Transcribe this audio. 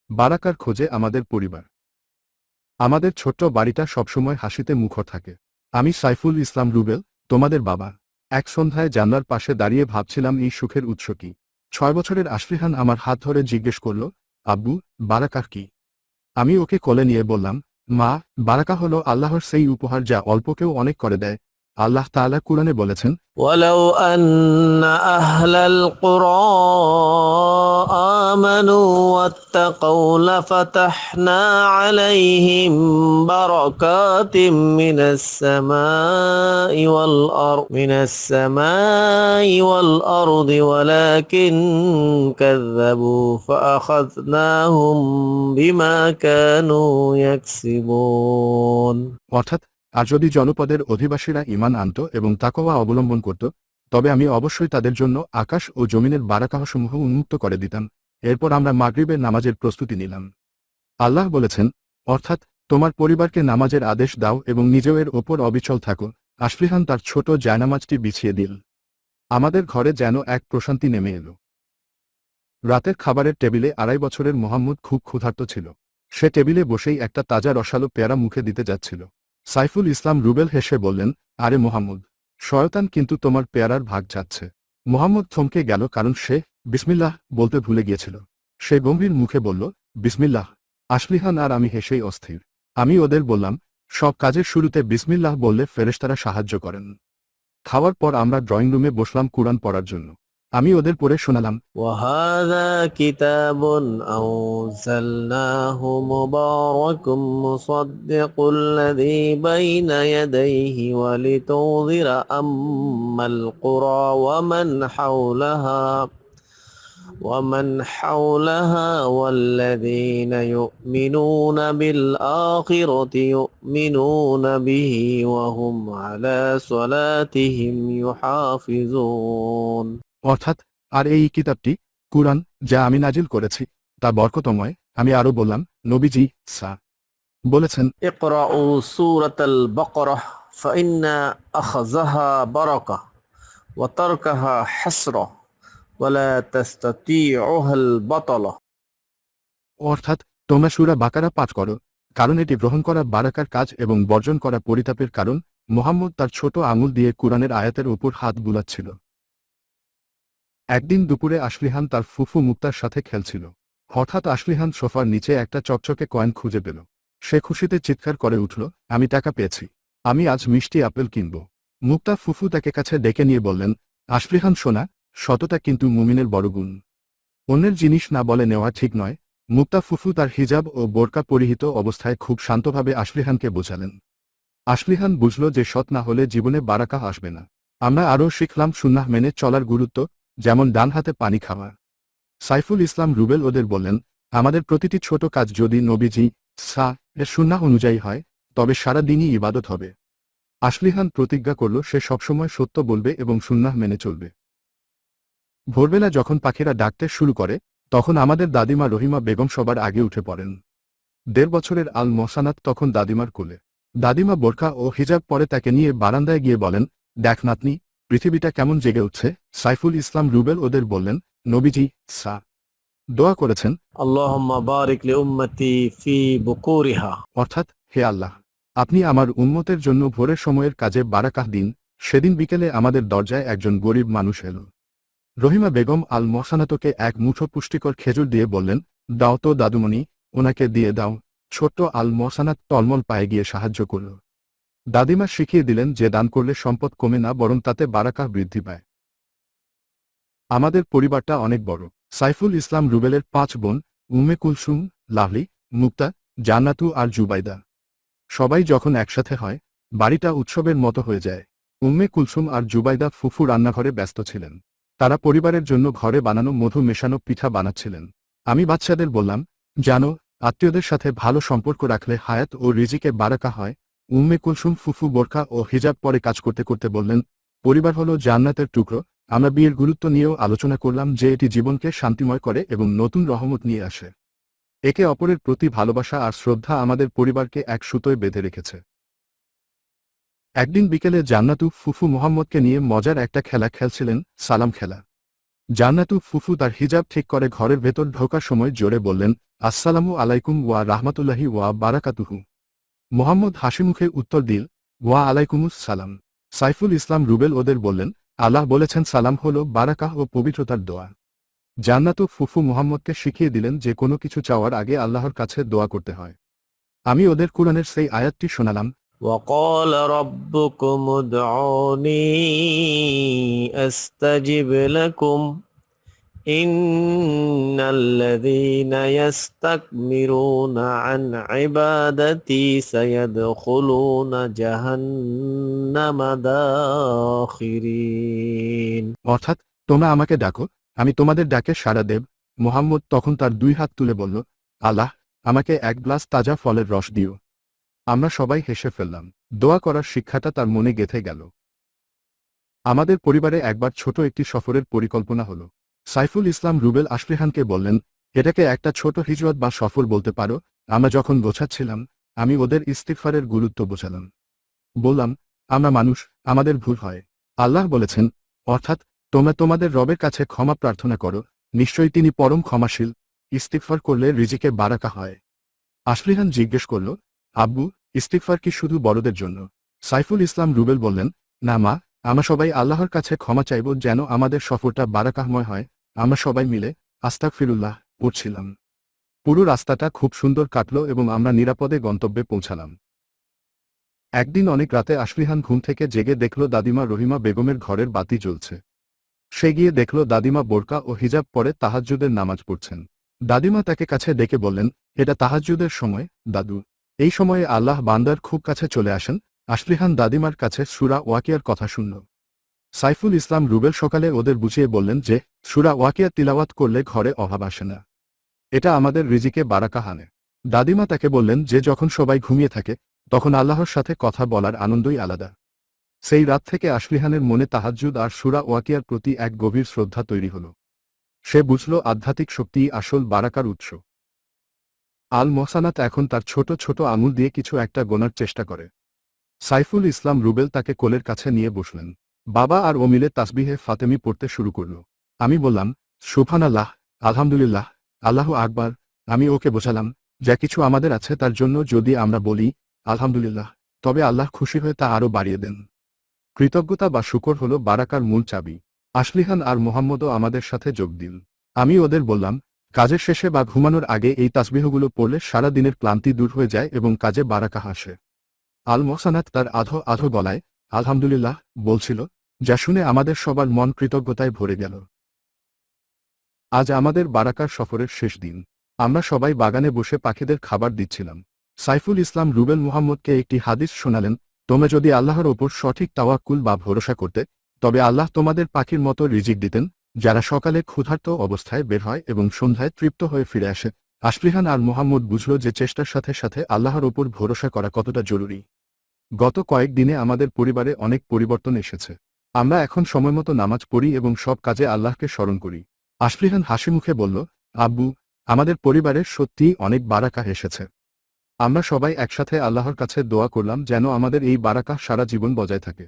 বারাকার খোঁজে আমাদের পরিবার। আমাদের ছোট্ট বাড়িটা সবসময় হাসিতে মুখর থাকে। আমি সাইফুল ইসলাম রুবেল, তোমাদের বাবা। এক সন্ধ্যায় জানলার পাশে দাঁড়িয়ে ভাবছিলাম এই সুখের উৎস কি। 6 বছরের আশফিহান আমার হাত ধরে জিজ্ঞেস করল, আব্বু, বারাকা কি? আমি ওকে কোলে নিয়ে বললাম, মা, বারাকা হলো আল্লাহর সেই উপহার যা অল্পকেও অনেক করে দেয়। আল্লাহ তাআলা কুরআনে বলেছেন, ولو أن أهل القرى آمنوا واتقوا لفتحنا عليهم بركات من السماء والأرض ولكن كذبوا فأخذناهم بما كانوا يكسبون অর্থাৎ, আর যদি জনপদের অধিবাসীরা ঈমান আনত এবং তাকওয়া অবলম্বন করত, তবে আমি অবশ্যই তাদের জন্য আকাশ ও জমিনের বারাকাহসমূহ উন্মুক্ত করে দিতাম। এরপর আমরা মাগরিবের নামাজের প্রস্তুতি নিলাম। আল্লাহ বলেছেন, অর্থাৎ তোমার পরিবারকে নামাজের আদেশ দাও এবং নিজেও এর ওপর অবিচল থাকো। আশফিহান তার ছোট জায়নামাজটি বিছিয়ে দিল। আমাদের ঘরে যেন এক প্রশান্তি নেমে এলো। রাতের খাবারের টেবিলে 2.5 বছরের মোহাম্মদ খুব ক্ষুধার্ত ছিল। সে টেবিলে বসেই একটা তাজা রসালো পেয়ারা মুখে দিতে যাচ্ছিল। সাইফুল ইসলাম রুবেল হেসে বললেন, আরে মোহাম্মদ, শয়তান কিন্তু তোমার পেয়ারার ভাগ যাচ্ছে। মোহাম্মদ থমকে গেল, কারণ সে বিসমিল্লাহ বলতে ভুলে গিয়েছিল। সে গম্ভীর মুখে বলল, বিসমিল্লাহ। আশফিহান আর আমি হেসেই অস্থির। আমি ওদের বললাম, সব কাজের শুরুতে বিসমিল্লাহ বললে ফেরেশতারা সাহায্য করেন। খাওয়ার পর আমরা ড্রয়িং রুমে বসলাম কুরআন পড়ার জন্য। আমি ওদের পড়ে শোনালাম, وهذا كتاب أنزلناه مبارك مصدق الذي بين يديه ولتنذر أم القرى ومن حولها والذين يؤمنون بالآخرة يؤمنون به وهم على صلاتهم يحافظون অর্থাৎ, আর এই কিতাবটি কুরআন যা আমি নাজিল করেছি তা বরকতময়। আমি আরো বললাম, নবীজি সা বলেছেন, اقرأوا سورة البقرة فإن أخذها بركة وتركها حسرة ولا تستطيعها البطلة অর্থাৎ তোমরা সূরা বাকারা পাঠ করো, কারণ এটি গ্রহণ করা বারাকার কাজ এবং বর্জন করা পরিতাপের কারণ। মোহাম্মদ তার ছোট আঙুল দিয়ে কুরআনের আয়াতের উপর হাত বুলাচ্ছিল। একদিন দুপুরে আশফিহান তার ফুফু মুক্তার সাথে খেলছিল। হঠাৎ আশফিহান সোফার নিচে একটা চকচকে কয়েন খুঁজে পেল। সে খুশিতে চিৎকার করে উঠল, আমি টাকা পেয়েছি। আমি আজ মিষ্টি আপেল কিনব। মুক্তা ফুফু তাকে কাছে ডেকে নিয়ে বললেন, আশফিহান সোনা, সততা কিন্তু মুমিনের বড় গুণ। অন্যের জিনিস না বলে নেওয়া ঠিক নয়। মুক্তা ফুফু তার হিজাব ও বোরকা পরিহিত অবস্থায় খুব শান্তভাবে আশফিহানকে বোঝালেন। আশফিহান বুঝল যে সৎ না হলে জীবনে বারাকা আসবে না। আমরা আরও শিখলাম সুন্নাহ মেনে চলার গুরুত্ব, যেমন ডান হাতে পানি খাওয়া। সাইফুল ইসলাম রুবেল ওদের বললেন, আমাদের প্রতিটি ছোট কাজ যদি নবীজি সা এর সুন্নাহ অনুযায়ী হয়, তবে সারা দিনই ইবাদত হবে। আশফিহান প্রতিজ্ঞা করল সে সবসময় সত্য বলবে এবং সুন্নাহ মেনে চলবে। ভোরবেলা যখন পাখিরা ডাকতে শুরু করে, তখন আমাদের দাদিমা রহিমা বেগম সবার আগে উঠে পড়েন। 1.5 বছরের আল মহসানাত তখন দাদিমার কোলে। দাদিমা বোরকা ও হিজাব পরে তাকে নিয়ে বারান্দায় গিয়ে বলেন, দেখ নাতনি, পৃথিবীটা কেমন জেগে উঠছে। সাইফুল ইসলাম রুবেল ওদের বললেন, নবীজি সা দোয়া করেছেন, اللهم بارك لأمتي في بكورها অর্থাৎ, হে আল্লাহ, আপনি আমার উম্মতের জন্য ভোরের সময়ের কাজে বারাকাহ দিন। সেদিন বিকেলে আমাদের দরজায় একজন গরিব মানুষ এল। রহিমা বেগম আল মহসানাতকে এক মুঠো পুষ্টিকর খেজুর দিয়ে বললেন, দাও তো দাদুমণি, ওনাকে দিয়ে দাও। ছোট্ট আল মহসানাত টলমল পায়ে গিয়ে সাহায্য করল। দাদিমা শিখিয়ে দিলেন যে দান করলে সম্পদ কমে না, বরং তাতে বারাকাহ বৃদ্ধি পায়। আমাদের পরিবারটা অনেক বড়। সাইফুল ইসলাম রুবেলের 5 বোন, উম্মে কুলসুম, লাভলি, মুক্তা, জান্নাতু আর জুবাইদা। সবাই যখন একসাথে হয়, বাড়িটা উৎসবের মতো হয়ে যায়। উম্মে কুলসুম আর জুবাইদা ফুফু রান্নাঘরে ব্যস্ত ছিলেন। তারা পরিবারের জন্য ঘরে বানানো মধু মেশানো পিঠা বানাচ্ছিলেন। আমি বাচ্চাদের বললাম, জানো, আত্মীয়দের সাথে ভালো সম্পর্ক রাখলে হায়াত ও রিজিকে বারাকা হয়। উম্মে কুলসুম ফুফু বোরকা ও হিজাব পরে কাজ করতে করতে বললেন, পরিবার হলো জান্নাতের টুকরো। আমরা বিয়ের গুরুত্ব নিয়েও আলোচনা করলাম যে এটি জীবনকে শান্তিময় করে এবং নতুন রহমত নিয়ে আসে। একে অপরের প্রতি ভালোবাসা আর শ্রদ্ধা আমাদের পরিবারকে এক সুতোয় বেঁধে রেখেছে। একদিন বিকেলে জান্নাতু ফুফু মোহাম্মদকে নিয়ে মজার একটা খেলা খেলছিলেন, সালাম খেলা। জান্নাতু ফুফু তার হিজাব ঠিক করে ঘরের ভেতর ঢোকার সময় জোরে বললেন, আসসালামু আলাইকুম ওয়া রাহমাতুল্লাহি ওয়া বারাকাতুহু। মোহাম্মদ হাসিমুখে উত্তর দিল, ওয়া আলাইকুমুস সালাম। সাইফুল ইসলাম রুবেল ওদের বললেন, আল্লাহ বলেছেন সালাম হলো বারাকাহ ও পবিত্রতার দোয়া। জান্নাতু ফুফু মুহাম্মদকে শিখিয়ে দিলেন যে কোনো কিছু চাওয়ার আগে আল্লাহর কাছে দোয়া করতে হয়। আমি ওদের কুরআনের সেই আয়াতটি শোনালাম, وقال ربكم ادعوني أستجب لكم إن الذين يستكبرون عن عبادتي سيدخلون جهنم داخرين অর্থাৎ তোমরা আমাকে ডাকো, আমি তোমাদের ডাকে সাড়া দেব। মুহাম্মদ তখন তার 2 হাত তুলে বলল, আল্লাহ, আমাকে এক গ্লাস তাজা ফলের রস দিও। আমরা সবাই হেসে ফেললাম। দোয়া করার শিক্ষাটা তার মনে গেঁথে গেল। আমাদের পরিবারে একবার ছোট একটি সফরের পরিকল্পনা হলো। সাইফুল ইসলাম রুবেল আশলিহানকে বললেন, এটাকে একটা ছোট হিজরত বা সফর বলতে পারো। আমরা যখন গোছাচ্ছিলাম, আমি ওদের ইস্তিগফারের গুরুত্ব বোঝালাম। বললাম, আমরা মানুষ, আমাদের ভুল হয়। আল্লাহ বলেছেন, অর্থাৎ তোমরা তোমাদের রবের কাছে ক্ষমা প্রার্থনা করো, নিশ্চয়ই তিনি পরম ক্ষমাশীল। ইস্তিগফার করলে রিজিকে বারাকা হয়। আশলিহান জিজ্ঞেস করল, আব্বু, ইস্তিগফার কি শুধু বড়দের জন্য? সাইফুল ইসলাম রুবেল বললেন, না মা, আমরা সবাই আল্লাহর কাছে ক্ষমা চাইব যেন আমাদের সফরটা বারাকাহময় হয়। আমরা সবাই মিলে আস্তাগফিরুল্লাহ পড়ছিলাম। পুরো রাস্তাটা খুব সুন্দর কাটল এবং আমরা নিরাপদে গন্তব্যে পৌঁছালাম। একদিন অনেক রাতে আশলিহান ঘুম থেকে জেগে দেখল দাদিমা রহিমা বেগমের ঘরের বাতি জ্বলছে। সে গিয়ে দেখল দাদিমা বোরকা ও হিজাব পরে তাহাজ্জুদের নামাজ পড়ছেন। দাদিমা তাকে কাছে ডেকে বললেন, এটা তাহাজ্জুদের সময় দাদু। এই সময়ে আল্লাহ বান্দার খুব কাছে চলে আসেন। আশলিহান দাদিমার কাছে সূরা ওয়াকিয়ার কথা শুনল। সাইফুল ইসলাম রুবেল সকালে ওদের বুঝিয়ে বললেন যে সূরা ওয়াকিয়া তিলাওয়াত করলে ঘরে অভাব আসে না। এটা আমাদের রিজিকে বারাকা আনে। দাদিমা তাকে বললেন যে যখন সবাই ঘুমিয়ে থাকে তখন আল্লাহর সাথে কথা বলার আনন্দই আলাদা। সেই রাত থেকে আশলিহানের মনে তাহাজ্জুদ আর সূরা ওয়াকিয়ার প্রতি এক গভীর শ্রদ্ধা তৈরি হল। সে বুঝল আধ্যাত্মিক শক্তিই আসল বারাকার উৎস। আল মোহসানাত এখন তার ছোট ছোট আঙুল দিয়ে কিছু একটা গোনার চেষ্টা করে। সাইফুল ইসলাম রুবেল তাকে কোলের কাছে নিয়ে বসলেন। বাবা আর ও মিলে তাসবিহে ফাতেমি পড়তে শুরু করল। আমি বললাম, সুবহানাল্লাহ, আলহামদুলিল্লাহ, আল্লাহু আকবার। আমি ওকে বোঝালাম, যা কিছু আমাদের আছে তার জন্য যদি আমরা বলি আলহামদুলিল্লাহ, তবে আল্লাহ খুশি হয়ে তা আরও বাড়িয়ে দেন। কৃতজ্ঞতা বা শুকর হল বারাকার মূল চাবি। আশলিহান আর মোহাম্মদও আমাদের সাথে যোগ দিল। আমি ওদের বললাম, কাজের শেষে বা ঘুমানোর আগে এই তাসবিহগুলো পড়লে সারা দিনের ক্লান্তি দূর হয়ে যায় এবং কাজে বারাকা আসে। আল মোহসানাত তার আধো আধো গলায় আলহামদুলিল্লাহ বলছিল, যা শুনে আমাদের সবার মন কৃতজ্ঞতায় ভরে গেল। আজ আমাদের বারাকার সফরের শেষ দিন। আমরা সবাই বাগানে বসে পাখিদের খাবার দিচ্ছিলাম। সাইফুল ইসলাম রুবেল মুহাম্মদকে একটি হাদিস শোনালেন, তোমরা যদি আল্লাহর ওপর সঠিক তাওয়াক্কুল বা ভরসা করতে, তবে আল্লাহ তোমাদের পাখির মতো রিজিক দিতেন, যারা সকালে ক্ষুধার্ত অবস্থায় বের হয় এবং সন্ধ্যায় তৃপ্ত হয়ে ফিরে আসে। আশলিহান আর মোহাম্মদ বুঝল যে চেষ্টার সাথে সাথে আল্লাহর ওপর ভরসা করা কতটা জরুরি। গত কয়েকদিনে আমাদের পরিবারে অনেক পরিবর্তন এসেছে। আমরা এখন সময়মতো নামাজ পড়ি এবং সব কাজে আল্লাহকে স্মরণ করি। আশলিহান হাসিমুখে বলল, আব্বু, আমাদের পরিবারের সত্যিই অনেক বারাকা এসেছে। আমরা সবাই একসাথে আল্লাহর কাছে দোয়া করলাম যেন আমাদের এই বারাকা সারা জীবন বজায় থাকে।